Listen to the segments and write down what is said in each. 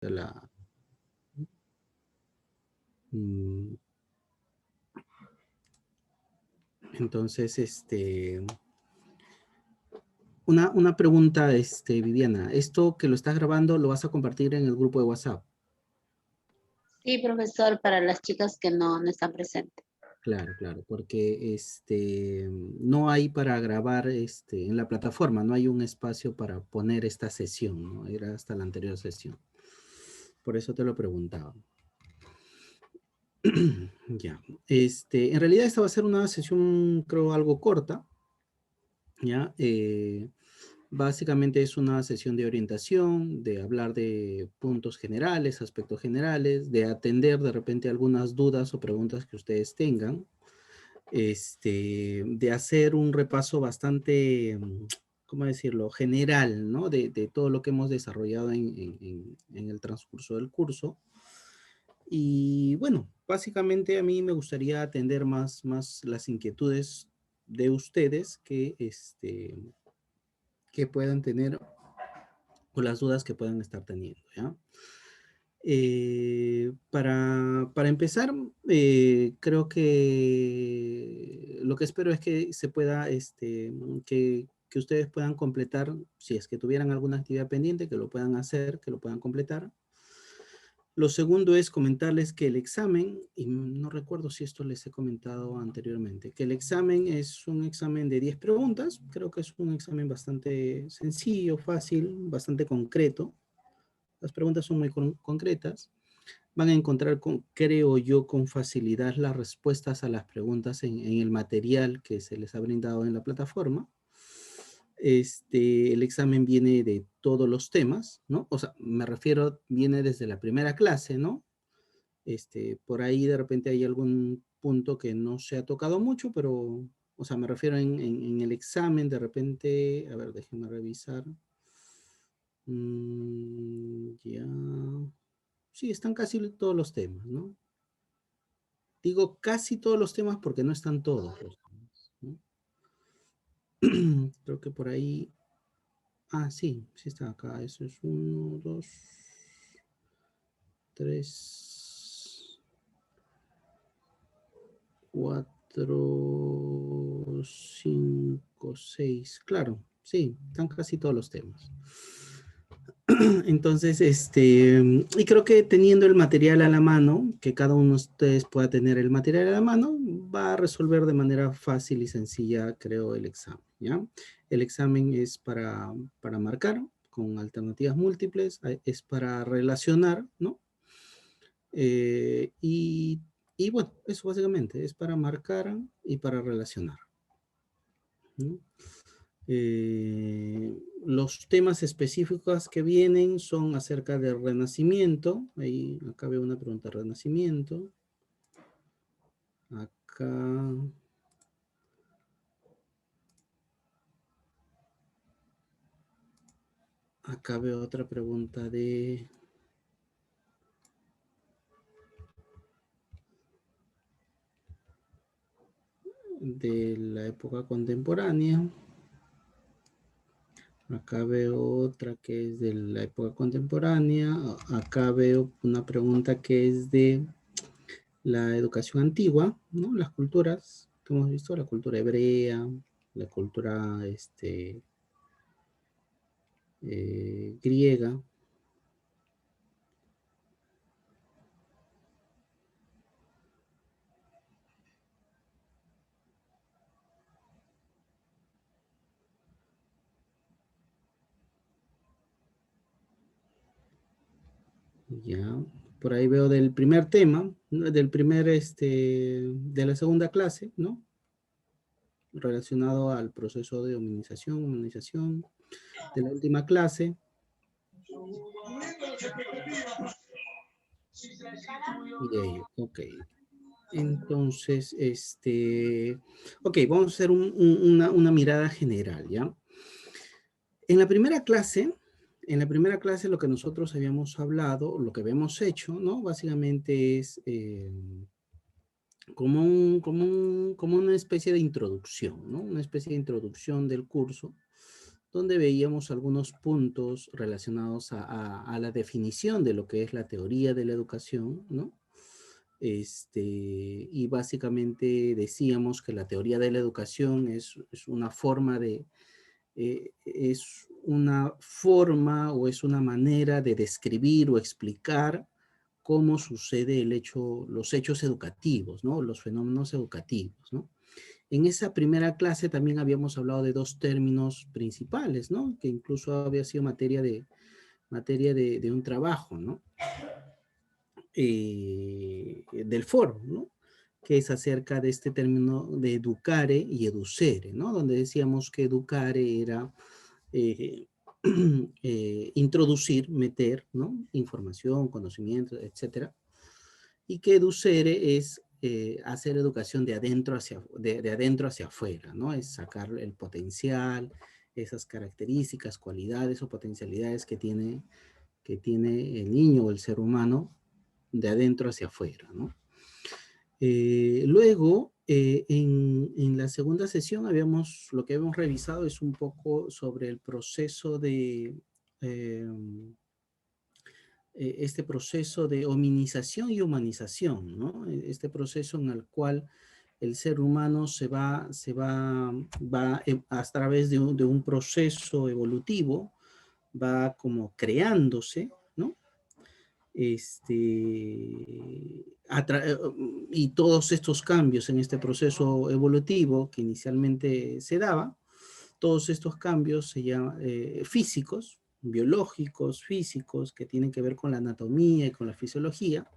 la... mm, Entonces, una pregunta, Viviana. ¿Esto que lo estás grabando lo vas a compartir en el grupo de WhatsApp? Sí, profesor, para las chicas que no están presentes. Claro, claro, porque no hay para grabar en la plataforma, no hay un espacio para poner esta sesión, ¿no? Era hasta la anterior sesión. Por eso te lo preguntaba. Ya. En realidad esta va a ser una sesión, creo, algo corta, ¿ya? Básicamente es una sesión de orientación, de hablar de puntos generales, aspectos generales, de atender de repente algunas dudas o preguntas que ustedes tengan, de hacer un repaso bastante, ¿cómo decirlo?, general, ¿no? De todo lo que hemos desarrollado en el transcurso del curso. Y bueno, básicamente a mí me gustaría atender más las inquietudes de ustedes que puedan tener o las dudas que puedan estar teniendo, ¿ya? Para empezar, creo que lo que espero es que se pueda, que ustedes puedan completar, si es que tuvieran alguna actividad pendiente, que lo puedan hacer, que lo puedan completar. Lo segundo es comentarles que el examen, y no recuerdo si esto les he comentado anteriormente, que el examen es un examen de 10 preguntas. Creo que es un examen bastante sencillo, fácil, bastante concreto. Las preguntas son muy concretas. Van a encontrar, creo yo, con facilidad las respuestas a las preguntas en el material que se les ha brindado en la plataforma. El examen viene de todos los temas, ¿no? O sea, me refiero, viene desde la primera clase, ¿no? Por ahí de repente hay algún punto que no se ha tocado mucho, pero, o sea, me refiero en el examen, de repente, a ver, déjenme revisar. Ya. Sí, están casi todos los temas, ¿no? Digo casi todos los temas porque no están todos los temas, ¿no? Creo que por ahí... Ah, sí, sí está acá. Eso es 1, 2, 3, 4, 5, 6. Claro, sí, están casi todos los temas. Entonces, y creo que teniendo el material a la mano, que cada uno de ustedes pueda tener el material a la mano, va a resolver de manera fácil y sencilla, creo, el examen, ¿ya? El examen es para marcar con alternativas múltiples, es para relacionar, ¿no? Y bueno, eso básicamente, es para marcar y para relacionar, ¿no? Los temas específicos que vienen son acerca del Renacimiento. Ahí, acá veo una pregunta de Renacimiento. Acá. Acá veo otra pregunta de la época contemporánea. Acá veo otra que es de la época contemporánea. Acá veo una pregunta que es de la educación antigua, ¿no? Las culturas que hemos visto, la cultura hebrea, la cultura griega. Ya, por ahí veo del primer tema, ¿no? Del primer, de la segunda clase, ¿no? Relacionado al proceso de humanización, de la última clase. Y ello, ok. Entonces, ok, vamos a hacer una mirada general, ¿ya? En la primera clase lo que nosotros habíamos hablado, lo que habíamos hecho, ¿no? Básicamente es como una especie de introducción, ¿no? Una especie de introducción del curso, donde veíamos algunos puntos relacionados a la definición de lo que es la teoría de la educación, ¿no? Y básicamente decíamos que la teoría de la educación es una forma es una forma o es una manera de describir o explicar cómo sucede los hechos educativos, ¿no? Los fenómenos educativos, ¿no? En esa primera clase también habíamos hablado de dos términos principales, ¿no? Que incluso había sido materia de un trabajo, ¿no? Del foro, ¿no? Que es acerca de este término de educare y educere, ¿no? Donde decíamos que educare era eh, introducir, meter, ¿no? Información, conocimiento, etcétera. Y que educere es hacer educación de adentro hacia afuera, ¿no? Es sacar el potencial, esas características, cualidades o potencialidades que tiene el niño o el ser humano de adentro hacia afuera, ¿no? Luego, en la segunda sesión lo que habíamos revisado es un poco sobre el proceso eh, este proceso de hominización y humanización, ¿no? Este proceso en el cual el ser humano va a través de un proceso evolutivo, va como creándose, ¿no? Y todos estos cambios en este proceso evolutivo que inicialmente se daba, todos estos cambios se llaman físicos, biológicos, físicos, que tienen que ver con la anatomía y con la fisiología,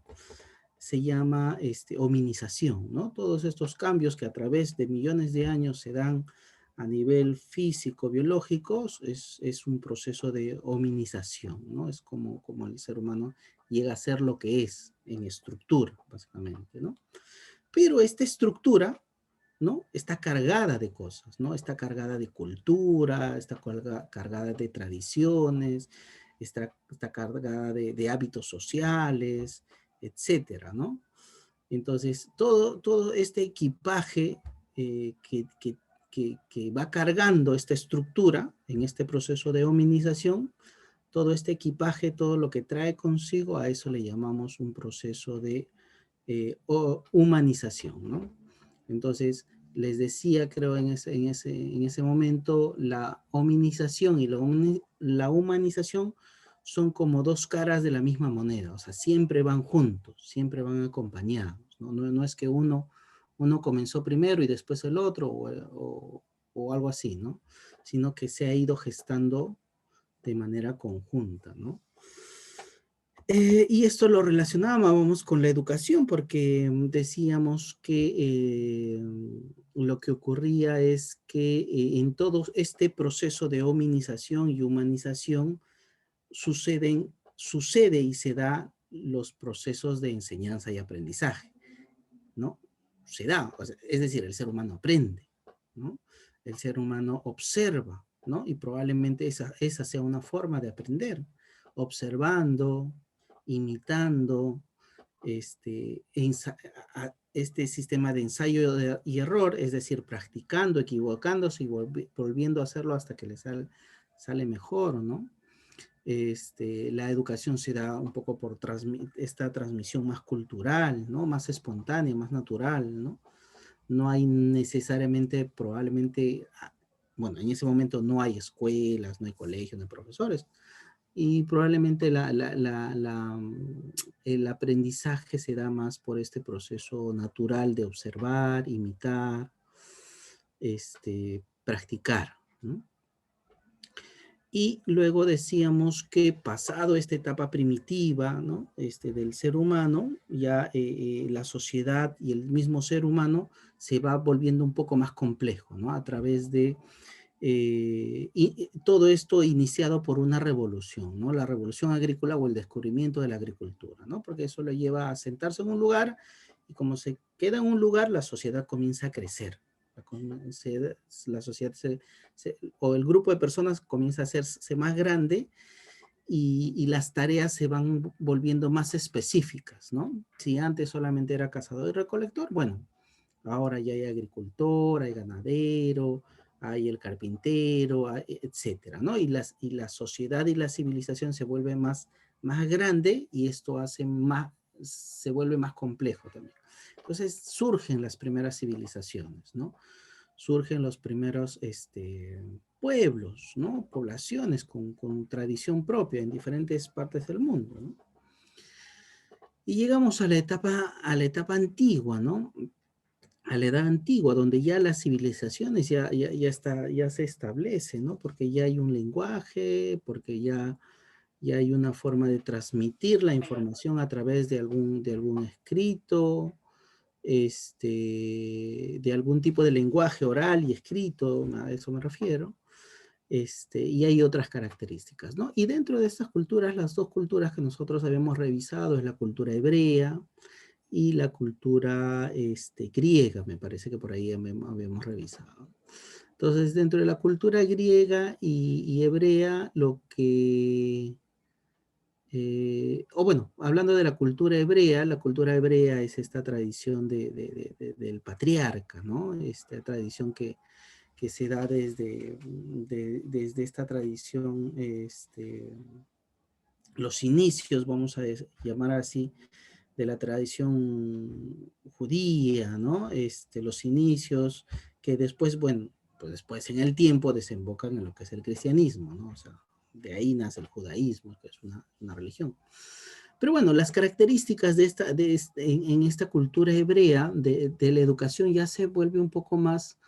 se llama hominización, ¿no? Todos estos cambios que a través de millones de años se dan a nivel físico, biológico, es un proceso de hominización, ¿no? Es como el ser humano llega a ser lo que es en estructura, básicamente, ¿no? Pero esta estructura, ¿no? Está cargada de cosas, ¿no? Está cargada de cultura, está cargada de tradiciones, está cargada de hábitos sociales, etcétera, ¿no? Entonces, todo este equipaje que va cargando esta estructura en este proceso de hominización, todo este equipaje, todo lo que trae consigo, a eso le llamamos un proceso de humanización, ¿no? Entonces, les decía, creo, en ese momento, la hominización y la humanización son como dos caras de la misma moneda, o sea, siempre van juntos, siempre van acompañados, ¿no? No es que uno comenzó primero y después el otro o algo así, ¿no? Sino que se ha ido gestando de manera conjunta, ¿no? Y esto lo relacionábamos con la educación porque decíamos que lo que ocurría es que en todo este proceso de hominización y humanización sucede y se da los procesos de enseñanza y aprendizaje, ¿no? Se da, o sea, es decir, el ser humano aprende, ¿no? El ser humano observa, ¿no? Y probablemente esa sea una forma de aprender, observando, imitando, este sistema de ensayo y error, es decir, practicando, equivocándose y volviendo a hacerlo hasta que le sale mejor, ¿no? La educación se da un poco por esta transmisión más cultural, ¿no? Más espontánea, más natural, ¿no? No hay necesariamente, probablemente, bueno, en ese momento no hay escuelas, no hay colegios, no hay profesores, y probablemente el aprendizaje se da más por este proceso natural de observar, imitar, practicar, ¿no? Y luego decíamos que pasado esta etapa primitiva, ¿no? Del ser humano, ya la sociedad y el mismo ser humano se va volviendo un poco más complejo, ¿no? A través de y todo esto iniciado por una revolución, ¿no? La revolución agrícola o el descubrimiento de la agricultura, ¿no? Porque eso lo lleva a sentarse en un lugar y como se queda en un lugar, la sociedad comienza a crecer. La sociedad o el grupo de personas comienza a hacerse más grande y las tareas se van volviendo más específicas, ¿no? Si antes solamente era cazador y recolector, bueno, ahora ya hay agricultor, hay ganadero, hay el carpintero, etcétera, ¿no? Y la sociedad y la civilización se vuelve más grande y esto se vuelve más complejo también. Entonces surgen las primeras civilizaciones, ¿no? Surgen los primeros pueblos, ¿no? Poblaciones con tradición propia en diferentes partes del mundo, ¿no? Y llegamos a la etapa antigua, ¿no? A la edad antigua, donde ya las civilizaciones ya se establecen, ¿no? Porque ya hay un lenguaje, porque ya hay una forma de transmitir la información a través de algún escrito, de algún tipo de lenguaje oral y escrito, a eso me refiero. Y hay otras características, ¿no? Y dentro de estas culturas, las dos culturas que nosotros habíamos revisado es la cultura hebrea y la cultura griega, me parece que por ahí habíamos revisado. Entonces, dentro de la cultura griega y hebrea, o bueno, hablando de la cultura hebrea es esta tradición del patriarca, ¿no? Esta tradición que se da desde esta tradición, los inicios, vamos a llamar así, de la tradición judía, ¿no? Los inicios que después, bueno, pues después en el tiempo desembocan en lo que es el cristianismo, ¿no? O sea, de ahí nace el judaísmo, que es una religión. Pero bueno, las características en esta cultura hebrea de la educación ya se vuelve un poco más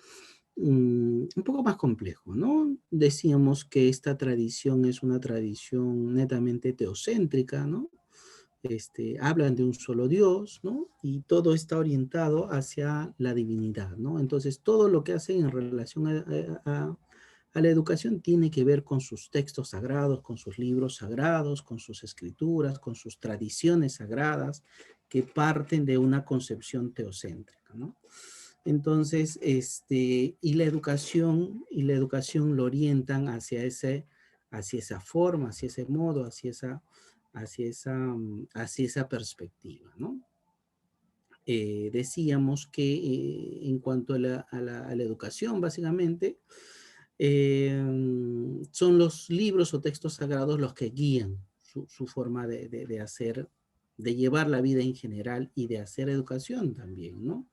complejo, ¿no? Decíamos que esta tradición es una tradición netamente teocéntrica, ¿no? Hablan de un solo Dios, ¿no? Y todo está orientado hacia la divinidad, ¿no? Entonces, todo lo que hacen en relación a la educación tiene que ver con sus textos sagrados, con sus libros sagrados, con sus escrituras, con sus tradiciones sagradas que parten de una concepción teocéntrica, ¿no? Entonces, y la educación lo orientan hacia esa forma, hacia ese modo, hacia esa perspectiva, ¿no? Decíamos que en cuanto a la educación, básicamente, son los libros o textos sagrados los que guían su forma de hacer, de llevar la vida en general y de hacer educación también, ¿no?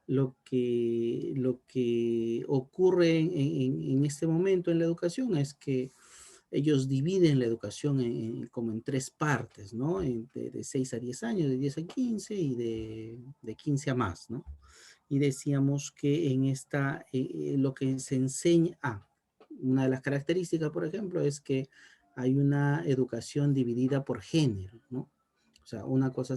Lo que ocurre en este momento en la educación es que ellos dividen la educación como en tres partes, ¿no? De 6 a 10 años, de 10 a 15 y de 15 a más, ¿no? Y decíamos que en lo que se enseña, una de las características, por ejemplo, es que hay una educación dividida por género, ¿no? O sea, una cosa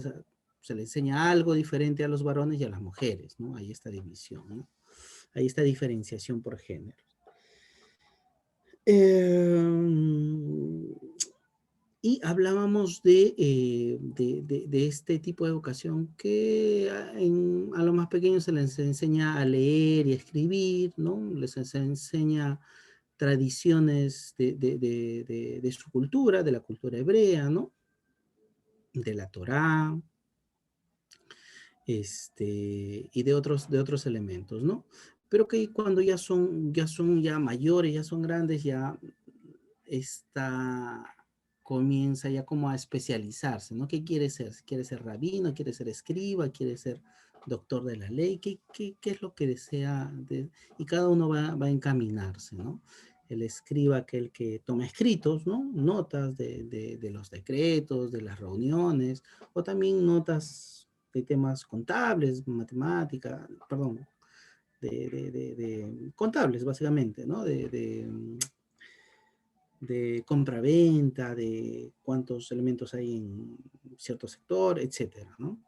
se le enseña algo diferente a los varones y a las mujeres, ¿no? Hay esta división, ¿no? Hay esta diferenciación por género. Y hablábamos de este tipo de educación que a los más pequeños se les enseña a leer y a escribir, ¿no? Les enseña tradiciones de su cultura, de la cultura hebrea, ¿no? De la Torá, y de otros elementos, ¿no? Pero que cuando ya mayores, ya son grandes, ya está, comienza ya como a especializarse, ¿no? ¿Qué quiere ser? ¿Quiere ser rabino? ¿Quiere ser escriba? ¿Quiere ser doctor de la ley? ¿Qué es lo que desea? Y cada uno va a encaminarse, ¿no? El escriba, aquel que toma escritos, ¿no? Notas de los decretos, de las reuniones, o también notas de temas contables, matemática, perdón, de contables, básicamente, ¿no? De compra-venta, de cuántos elementos hay en cierto sector, etcétera, ¿no?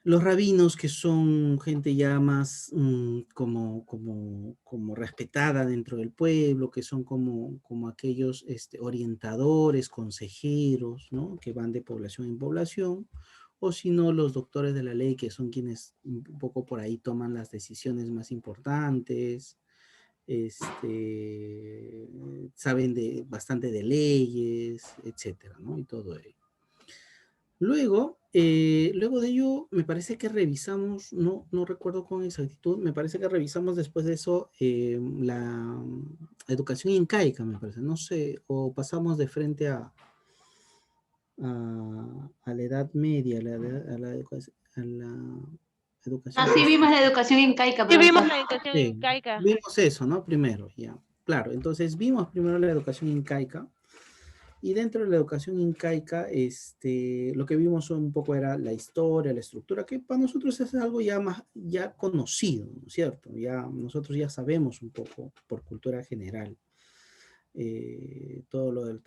Los rabinos, que son gente ya más como respetada dentro del pueblo, que son como aquellos orientadores, consejeros, ¿no? Que van de población en población, o si no, los doctores de la ley, que son quienes un poco por ahí toman las decisiones más importantes, saben bastante de leyes, etcétera, ¿no? Y todo ello. Luego, Luego de ello, me parece que revisamos, no recuerdo con exactitud, me parece que revisamos después de eso la educación incaica, me parece, no sé, o pasamos de frente a la Edad Media, a la educación Así vimos la educación incaica, Sí, vimos profesor. la educación Sí, incaica. vimos eso, ¿no? Primero, ya. Claro, entonces vimos primero la educación incaica y dentro de la educación incaica, lo que vimos un poco era la historia, la estructura, que para nosotros es algo ya más, ya conocido, ¿no es cierto? Ya, nosotros ya sabemos un poco por cultura general todo lo del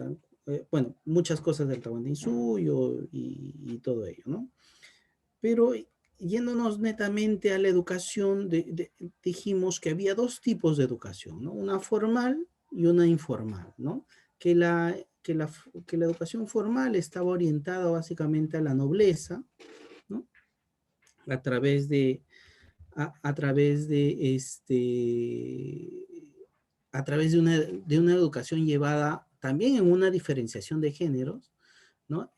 bueno, muchas cosas del Tahuantinsuyo y todo ello, ¿no? Pero yéndonos netamente a la educación, dijimos que había dos tipos de educación, ¿no? Una formal y una informal, ¿no? Que que la educación formal estaba orientada básicamente a la nobleza, ¿no? A través de, a través de, a través de una educación llevada también en una diferenciación de géneros, ¿no?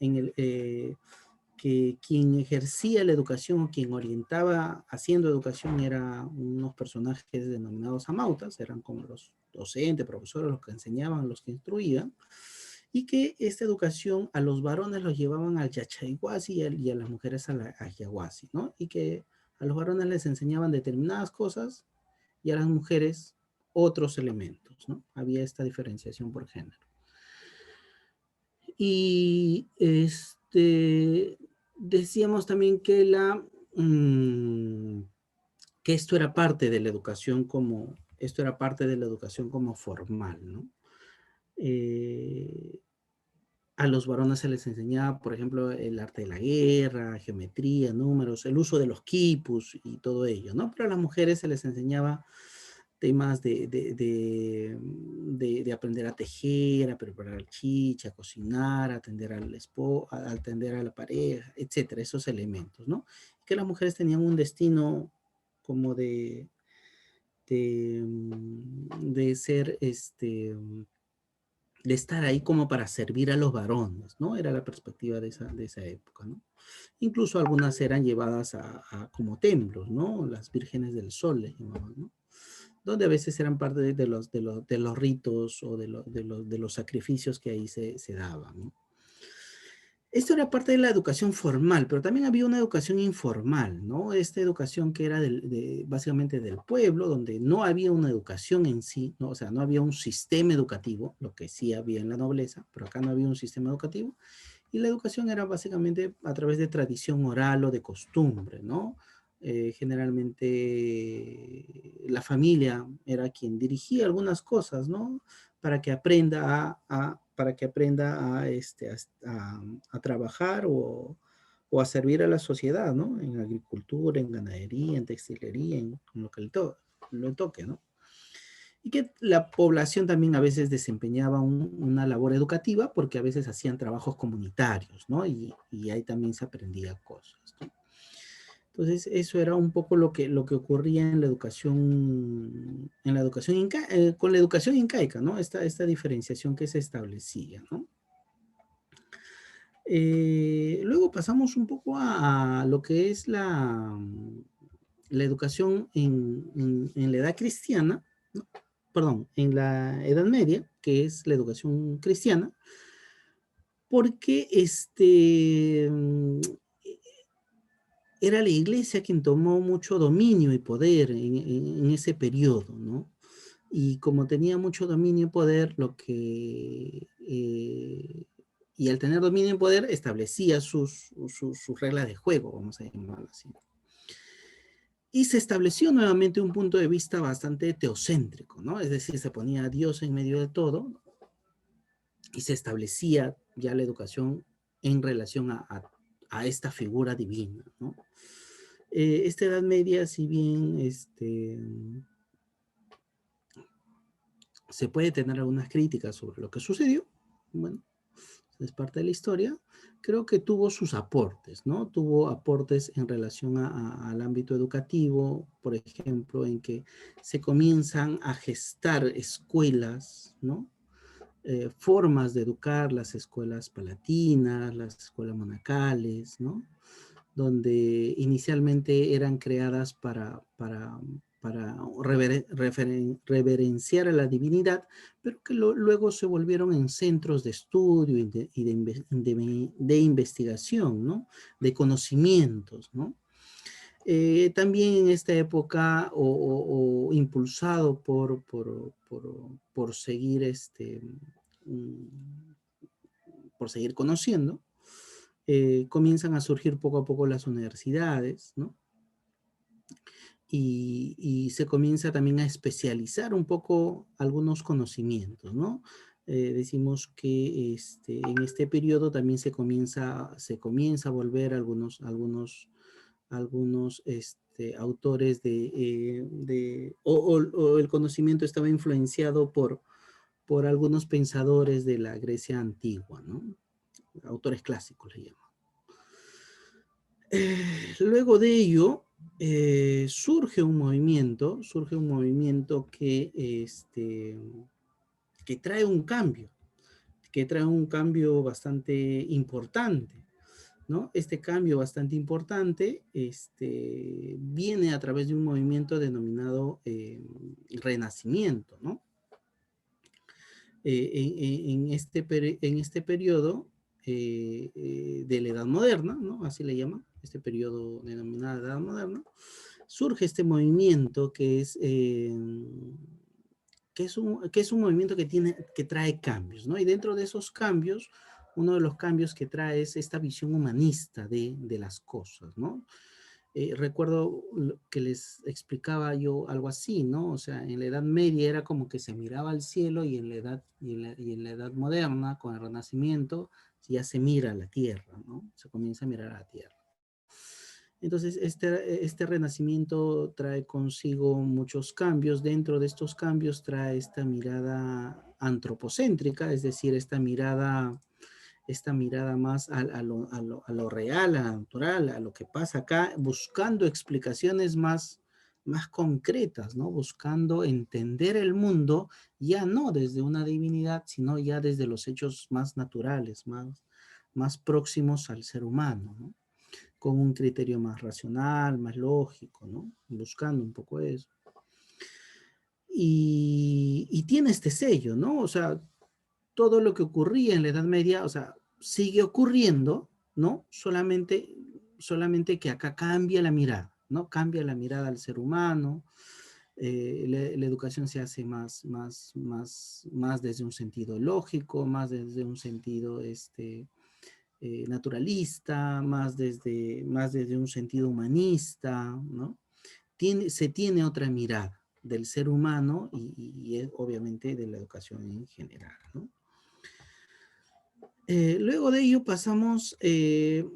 Que quien ejercía la educación o quien orientaba haciendo educación eran unos personajes denominados amautas, eran como los docentes, profesores, los que enseñaban, los que instruían, y que esta educación a los varones los llevaban al yachayhuasi y a las mujeres al yahuasi, ¿no? Y que a los varones les enseñaban determinadas cosas y a las mujeres otros elementos, ¿no? Había esta diferenciación por género. Y decíamos también que que esto era parte de la educación esto era parte de la educación como formal, ¿no? A los varones se les enseñaba, por ejemplo, el arte de la guerra, geometría, números, el uso de los quipus y todo ello, ¿no? Pero a las mujeres se les enseñaba temas de aprender a tejer, a preparar chicha, a cocinar, a atender a atender a la pareja, etcétera, esos elementos, ¿no? Que las mujeres tenían un destino como de ser, de estar ahí como para servir a los varones, ¿no? Era la perspectiva de esa época, ¿no? Incluso algunas eran llevadas como templos, ¿no? Las vírgenes del sol les llamaban, ¿no? Donde a veces eran parte de los ritos o de los sacrificios que ahí se daban, ¿no? Esto era parte de la educación formal, pero también había una educación informal, ¿no? Esta educación que era básicamente del pueblo, donde no había una educación en sí, ¿no? O sea, no había un sistema educativo, lo que sí había en la nobleza, pero acá no había un sistema educativo, y la educación era básicamente a través de tradición oral o de costumbre, ¿no? Generalmente la familia era quien dirigía algunas cosas, ¿no? Para que aprenda para que aprenda a trabajar o a servir a la sociedad, ¿no? En agricultura, en ganadería, en textilería, en lo que lo toque, ¿no? Y que la población también a veces desempeñaba una labor educativa porque a veces hacían trabajos comunitarios, ¿no? Y ahí también se aprendía cosas, ¿no? Entonces, eso era un poco lo que ocurría en la educación con la educación incaica, ¿no? Esta diferenciación que se establecía, ¿no? Luego pasamos un poco a lo que es la educación en la edad cristiana, ¿no? Perdón, en la Edad Media, que es la educación cristiana, porque era la iglesia quien tomó mucho dominio y poder en ese periodo, ¿no? Y como tenía mucho dominio y poder, y al tener dominio y poder, establecía sus reglas de juego, vamos a llamarlo así. Y se estableció nuevamente un punto de vista bastante teocéntrico, ¿no? Es decir, se ponía a Dios en medio de todo y se establecía ya la educación en relación a esta figura divina, ¿no? Esta Edad Media, si bien se puede tener algunas críticas sobre lo que sucedió, bueno, es parte de la historia, creo que tuvo sus aportes, ¿no? Tuvo aportes en relación al ámbito educativo, por ejemplo, en que se comienzan a gestar escuelas, ¿no? formas de educar, las escuelas palatinas, las escuelas monacales, ¿no? Donde inicialmente eran creadas para reverenciar a la divinidad, pero que luego se volvieron en centros de estudio y de investigación, ¿no? De conocimientos, ¿no? También en esta época, o impulsado por seguir, mm, por seguir conociendo, comienzan a surgir poco a poco las universidades, ¿no? Y se comienza también a especializar un poco algunos conocimientos, ¿no? Decimos que en este periodo también se comienza a volver algunos autores o el conocimiento estaba influenciado por algunos pensadores de la Grecia antigua, ¿no? Autores clásicos le llaman. Luego de ello, surge un movimiento que trae un cambio bastante importante, ¿no? Este cambio bastante importante viene a través de un movimiento denominado Renacimiento, ¿no? En este periodo de la Edad Moderna, ¿no? Así le llaman, este periodo denominado Edad Moderna, surge este movimiento que es un movimiento que trae cambios, ¿no? Y dentro de esos cambios, uno de los cambios que trae es esta visión humanista de las cosas, ¿no? Recuerdo que les explicaba yo algo así, ¿no? O sea, en la Edad Media era como que se miraba al cielo y en la Edad Moderna, con el Renacimiento, ya se mira a la tierra, ¿no? Se comienza a mirar a la tierra. Entonces, este renacimiento trae consigo muchos cambios. Dentro de estos cambios trae esta mirada antropocéntrica, es decir, esta mirada más a lo real, a lo natural, a lo que pasa acá, buscando explicaciones más concretas, ¿no? Buscando entender el mundo ya no desde una divinidad, sino ya desde los hechos más naturales, más próximos al ser humano, ¿no? Con un criterio más racional, más lógico, ¿no? Buscando un poco eso. Y tiene este sello, ¿no? O sea, todo lo que ocurría en la Edad Media, o sea, sigue ocurriendo, ¿no? Solamente que acá cambia la mirada, ¿no? Cambia la mirada al ser humano, la educación se hace más desde un sentido lógico, más desde un sentido naturalista, más desde un sentido humanista, ¿no? Se tiene otra mirada del ser humano y obviamente de la educación en general, ¿no? Luego de ello pasamos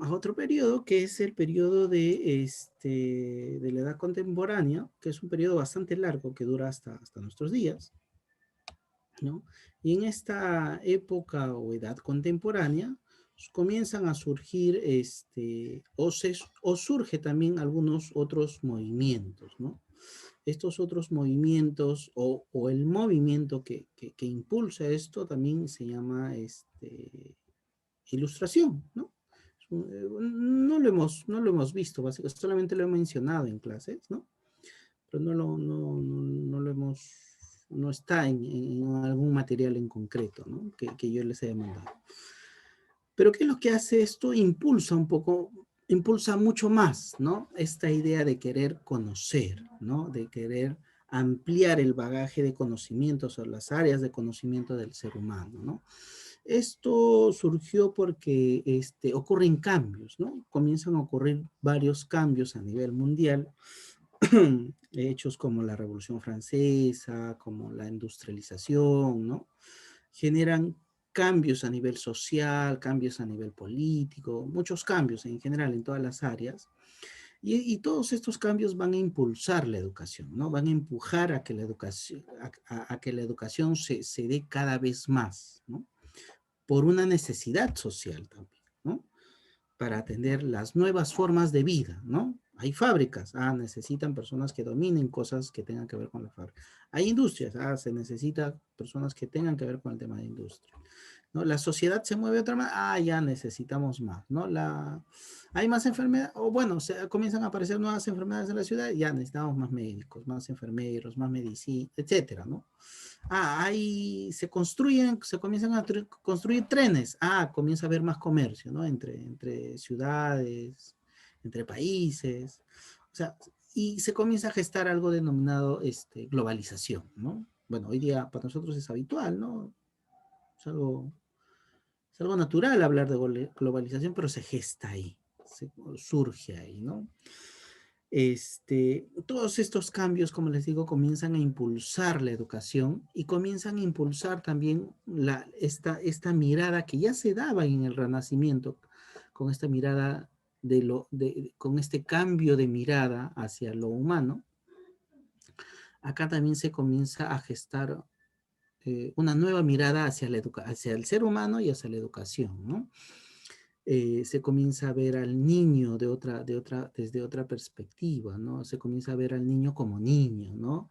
a otro periodo, que es el periodo de la edad contemporánea, que es un periodo bastante largo que dura hasta nuestros días, ¿no? Y en esta época o edad contemporánea comienzan a surgir, o surge también algunos otros movimientos, ¿no? Estos otros movimientos o el movimiento que impulsa esto también se llama ilustración, ¿no? No lo hemos visto, básicamente, solamente lo he mencionado en clases, ¿no? Pero no está en algún material en concreto, ¿no? Que yo les haya mandado. Pero ¿qué es lo que hace esto? Impulsa mucho más, ¿no? Esta idea de querer conocer, ¿no? De querer ampliar el bagaje de conocimientos o las áreas de conocimiento del ser humano, ¿no? Esto surgió porque ocurren cambios, ¿no? Comienzan a ocurrir varios cambios a nivel mundial, hechos como la Revolución Francesa, como la industrialización, ¿no? Generan cambios a nivel social, cambios a nivel político, muchos cambios en general en todas las áreas. Y todos estos cambios van a impulsar la educación, ¿no? Van a empujar a que la educación, a que la educación se dé cada vez más, ¿no? Por una necesidad social también, ¿no? Para atender las nuevas formas de vida, ¿no? Hay fábricas, necesitan personas que dominen cosas que tengan que ver con la fábrica. Hay industrias, se necesita personas que tengan que ver con el tema de industria. ¿No? La sociedad se mueve de otra manera, ya necesitamos más, ¿no? Hay más enfermedades, o bueno, comienzan a aparecer nuevas enfermedades en la ciudad, ya necesitamos más médicos, más enfermeros, más medicina, etcétera, ¿no? Se comienzan a construir trenes, comienza a haber más comercio, ¿no? Entre ciudades, entre países, o sea, y se comienza a gestar algo denominado globalización, ¿no? Bueno, hoy día para nosotros es habitual, ¿no? Es algo, es algo natural hablar de globalización, pero se gesta ahí, surge ahí, ¿no? Todos estos cambios, como les digo, comienzan a impulsar la educación y comienzan a impulsar también esta mirada que ya se daba en el Renacimiento, con esta mirada con este cambio de mirada hacia lo humano. Acá también se comienza a gestar una nueva mirada hacia el ser humano y hacia la educación, ¿no? Se comienza a ver al niño desde otra perspectiva, ¿no? Se comienza a ver al niño como niño, ¿no?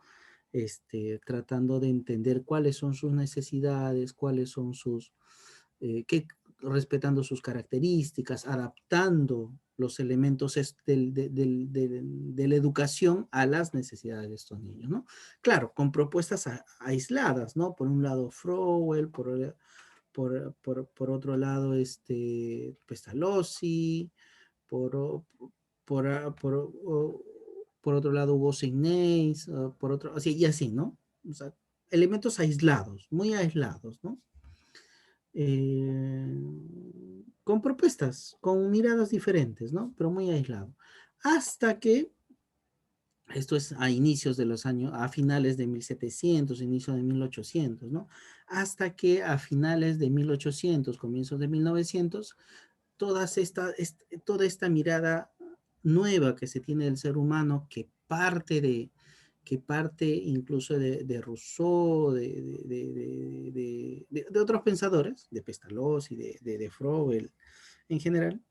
Tratando de entender cuáles son sus necesidades, cuáles son respetando sus características, adaptando los elementos de la educación a las necesidades de estos niños, ¿no? Claro, con propuestas aisladas, ¿no? Por un lado, Froebel, por otro lado, Pestalozzi, por, por otro lado, Hugo Signeis, por otro, así y así, ¿no? O sea, elementos aislados, muy aislados, ¿no? Eh, con propuestas, con miradas diferentes, ¿no? Pero muy aislado. Hasta que, esto es a inicios de los años, a finales de 1700, inicio de 1800, ¿no? Hasta que a finales de 1800, comienzos de 1900, toda esta mirada nueva que se tiene del ser humano, que parte incluso de Rousseau, de otros pensadores, de Pestalozzi, de Froebel en general,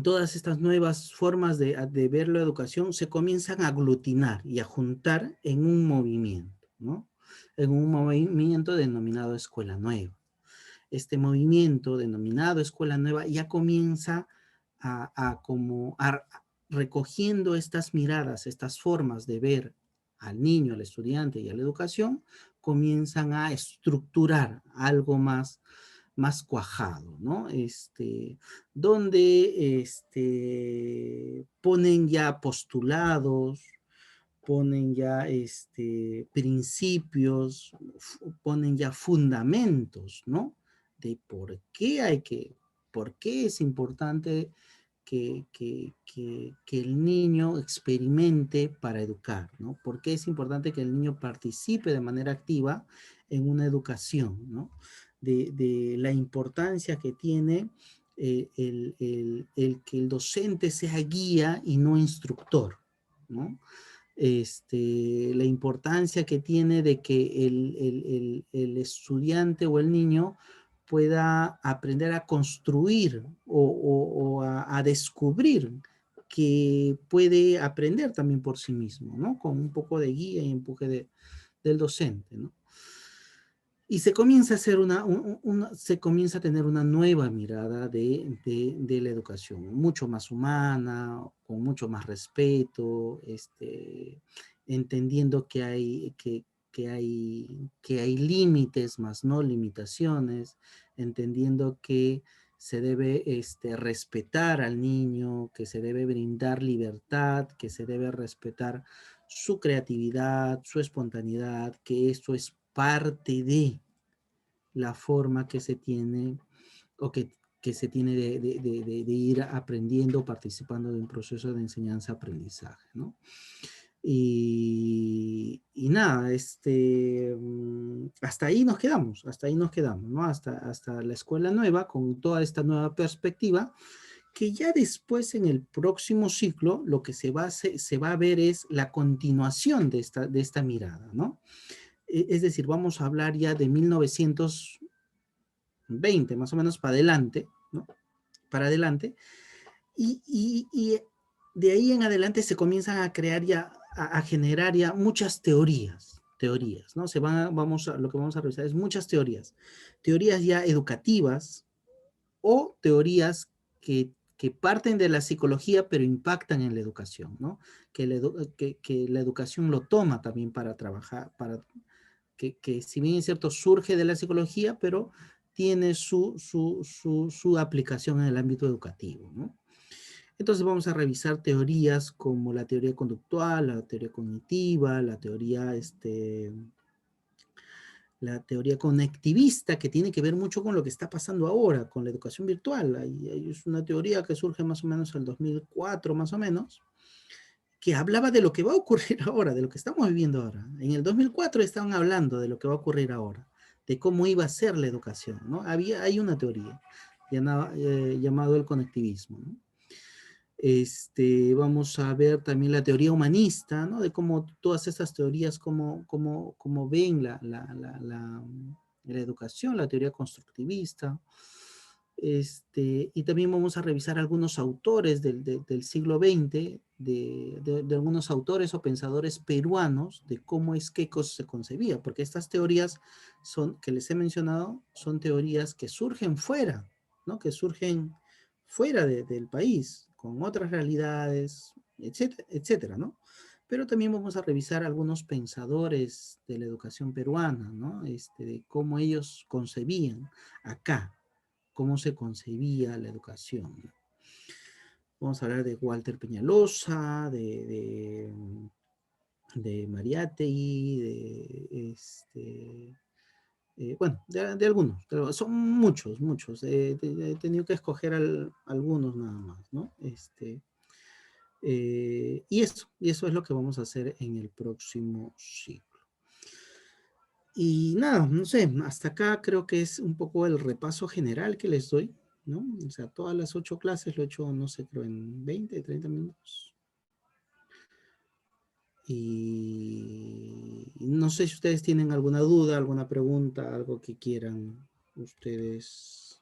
todas estas nuevas formas de ver la educación se comienzan a aglutinar y a juntar en un movimiento, ¿no? En un movimiento denominado Escuela Nueva. Este movimiento denominado Escuela Nueva ya comienza a recogiendo estas miradas, estas formas de ver al niño, al estudiante y a la educación, comienzan a estructurar algo más cuajado, ¿no? Donde ponen ya postulados, ponen ya principios, ponen ya fundamentos, ¿no? De por qué es importante que el niño experimente para educar, ¿no? ¿Por qué es importante que el niño participe de manera activa en una educación, ¿no? De la importancia que tiene el que el docente sea guía y no instructor, ¿no? La importancia que tiene de que el estudiante o el niño pueda aprender a construir o a descubrir que puede aprender también por sí mismo, ¿no? Con un poco de guía y empuje del docente, ¿no? Y se comienza a hacer se comienza a tener una nueva mirada de la educación, mucho más humana, con mucho más respeto, entendiendo que hay límites, más no limitaciones, entendiendo que se debe respetar al niño, que se debe brindar libertad, que se debe respetar su creatividad, su espontaneidad, que esto es parte de la forma que se tiene o que se tiene de ir aprendiendo, participando de un proceso de enseñanza-aprendizaje, ¿no? Y nada, hasta ahí nos quedamos, ¿no? Hasta la escuela nueva, con toda esta nueva perspectiva, que ya después en el próximo ciclo lo que se va a ver es la continuación de esta mirada, ¿no? Es decir, vamos a hablar ya de 1920, más o menos para adelante, ¿no? Para adelante, y de ahí en adelante se comienzan a crear ya, a generar ya muchas teorías, ¿no? Lo que vamos a revisar es muchas teorías ya educativas o teorías que parten de la psicología pero impactan en la educación, ¿no? Que la educación lo toma también para trabajar, que si bien es cierto surge de la psicología, pero tiene su aplicación en el ámbito educativo, ¿no? Entonces vamos a revisar teorías como la teoría conductual, la teoría cognitiva, la teoría conectivista, que tiene que ver mucho con lo que está pasando ahora, con la educación virtual. Es una teoría que surge más o menos en el 2004, más o menos, que hablaba de lo que va a ocurrir ahora, de lo que estamos viviendo ahora. En el 2004 estaban hablando de lo que va a ocurrir ahora, de cómo iba a ser la educación, ¿no? Hay una teoría llamado el conectivismo, ¿no? Vamos a ver también la teoría humanista, ¿no? De cómo todas estas teorías, cómo ven la educación, la teoría constructivista. Y también vamos a revisar algunos autores del siglo XX, de algunos autores o pensadores peruanos, de cómo es que se concebía, porque estas teorías que les he mencionado, son teorías que surgen fuera, ¿no? Que surgen fuera del país, con otras realidades, etcétera, etcétera, ¿no? Pero también vamos a revisar algunos pensadores de la educación peruana, ¿no? De cómo ellos concebían acá, cómo se concebía la educación. Vamos a hablar de Walter Peñalosa, de Mariátegui, bueno, de algunos, pero son muchos. He tenido que escoger algunos nada más, ¿no? Y eso es lo que vamos a hacer en el próximo ciclo. Y nada, no sé, hasta acá creo que es un poco el repaso general que les doy, ¿no? O sea, todas las 8 clases lo he hecho, no sé, creo en 20, 30 minutos. Y no sé si ustedes tienen alguna duda, alguna pregunta, algo que quieran ustedes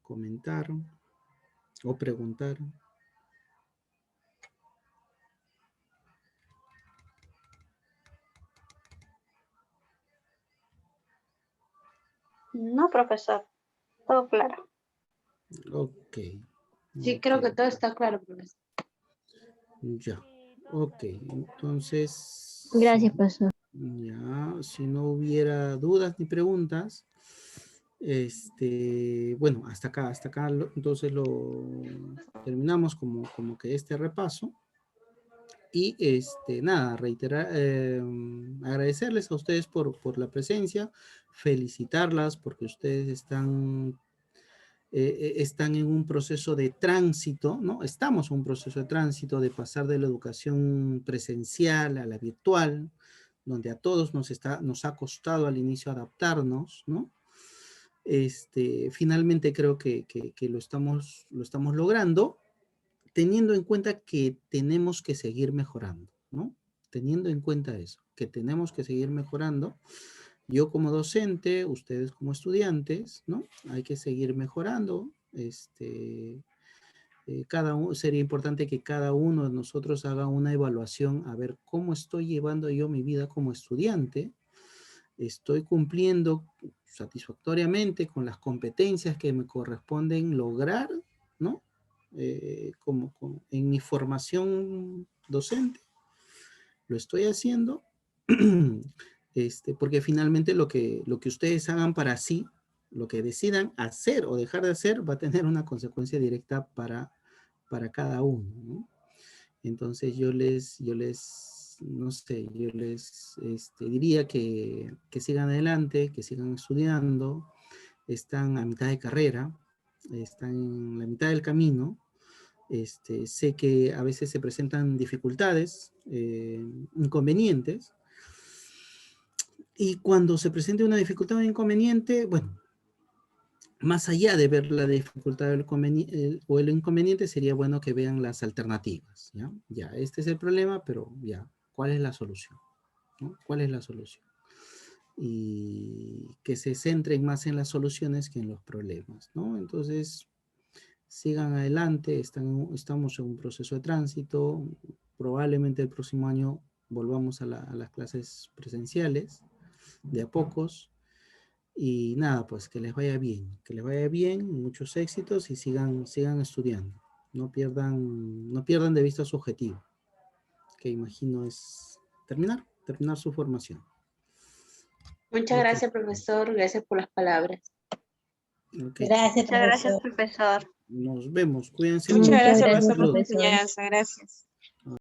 comentar o preguntar. No, profesor, todo claro. Ok, Sí, ok, creo que todo está claro, profesor. ya. Ok, entonces, Gracias, profesor. ya, si no hubiera dudas ni preguntas, bueno, hasta acá, entonces lo terminamos como que este repaso. Y nada, agradecerles a ustedes por la presencia, felicitarlas porque ustedes están en un proceso de tránsito, ¿no? Estamos en un proceso de tránsito de pasar de la educación presencial a la virtual, donde a todos nos ha costado al inicio adaptarnos, ¿no? Finalmente creo que lo estamos logrando, teniendo en cuenta que tenemos que seguir mejorando, ¿no? Teniendo en cuenta eso, que tenemos que seguir mejorando. Yo como docente, ustedes como estudiantes, ¿no? Hay que seguir mejorando. Sería importante que cada uno de nosotros haga una evaluación a ver cómo estoy llevando yo mi vida como estudiante. Estoy cumpliendo satisfactoriamente con las competencias que me corresponden lograr, ¿no? En mi formación docente, lo estoy haciendo, porque finalmente lo que ustedes hagan para sí, lo que decidan hacer o dejar de hacer, va a tener una consecuencia directa para cada uno, ¿no? Entonces no sé, yo les diría que sigan adelante, que sigan estudiando, están a mitad de carrera, están en la mitad del camino. Sé que a veces se presentan dificultades, inconvenientes, y cuando se presente una dificultad o inconveniente, bueno, más allá de ver la dificultad o el inconveniente, sería bueno que vean las alternativas, ¿ya? Ya, este es el problema, pero ya, ¿cuál es la solución? ¿No? ¿Cuál es la solución? Y que se centren más en las soluciones que en los problemas, ¿no? Entonces, sigan adelante, estamos en un proceso de tránsito, probablemente el próximo año volvamos a las clases presenciales, de a pocos, y nada, pues que les vaya bien, muchos éxitos y sigan estudiando, no pierdan de vista su objetivo, que imagino es terminar su formación. Muchas Ok, gracias, profesor. Gracias por las palabras. ok, Gracias, Muchas gracias, profesor. profesor. nos vemos, cuídense Muchas mucho. gracias, Paz, profesor, por su salud. enseñanza. Gracias.